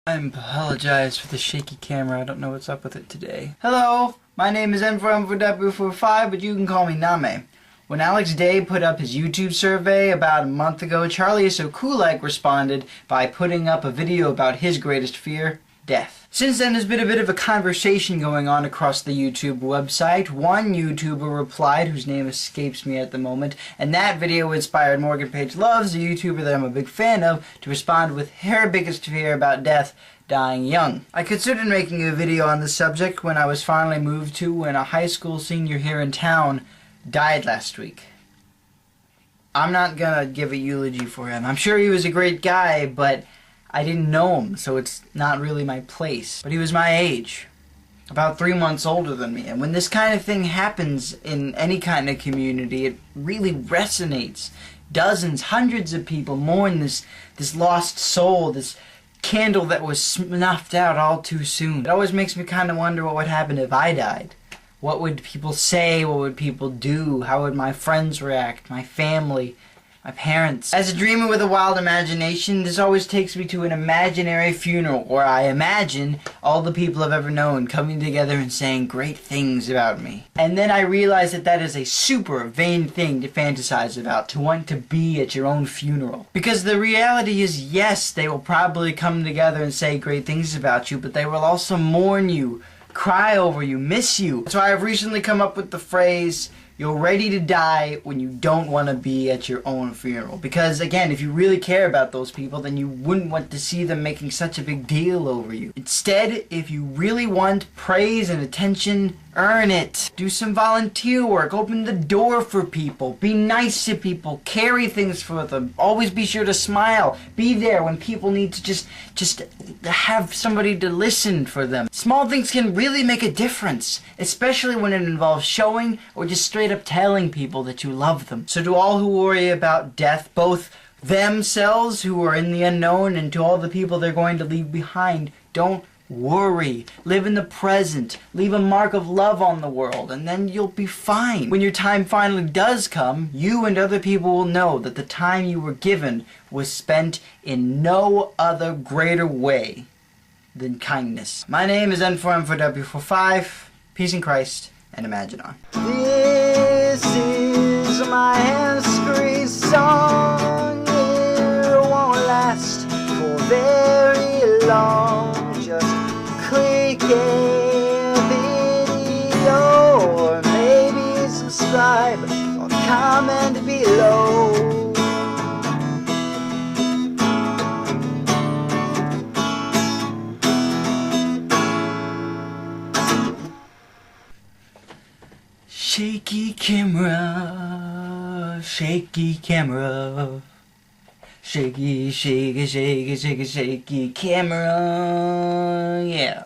I apologize for the shaky camera. I don't know what's up with it today. Hello, my name is N4M4W45, but you can call me Name. When Alex Day put up his YouTube survey about a month ago, Charlie Is So Cool-like responded by putting up a video about his greatest fear, death. Since then, there's been a bit of a conversation going on across the YouTube website. One YouTuber replied, whose name escapes me at the moment, and that video inspired Morgan Page Loves, a YouTuber that I'm a big fan of, to respond with her biggest fear about death, dying young. I considered making a video on this subject when I was finally moved to when a high school senior here in town died last week. I'm not gonna give a eulogy for him. I'm sure he was a great guy, but I didn't know him, so it's not really my place. But he was my age, about 3 months older than me. And when this kind of thing happens in any kind of community, it really resonates. Dozens, hundreds of people mourn this lost soul, this candle that was snuffed out all too soon. It always makes me kind of wonder what would happen if I died. What would people say? What would people do? How would my friends react? My family? My parents? As a dreamer with a wild imagination, this always takes me to an imaginary funeral where I imagine all the people I've ever known coming together and saying great things about me. And then I realize that that is a super vain thing to fantasize about, to want to be at your own funeral. Because the reality is, yes, they will probably come together and say great things about you, but they will also mourn you, cry over you, miss you. That's why I've recently come up with the phrase, you're ready to die when you don't want to be at your own funeral. Because, again, if you really care about those people, then you wouldn't want to see them making such a big deal over you. Instead, if you really want praise and attention, earn it. Do some volunteer work. Open the door for people. Be nice to people. Carry things for them. Always be sure to smile. Be there when people need to just have somebody to listen for them. Small things can really make a difference, especially when it involves showing or just straight up telling people that you love them. So to all who worry about death, both themselves who are in the unknown and to all the people they're going to leave behind, don't worry. Live in the present. Leave a mark of love on the world, and then you'll be fine. When your time finally does come, you and other people will know that the time you were given was spent in no other greater way than kindness. My name is N4M4W45. Peace in Christ, and imagine on. This is my hands-free song. It won't last for very long. Just click a video or maybe subscribe or comment below. Shaky camera, shaky camera. Shaky, shaky, shaky, shaky, shaky camera, yeah.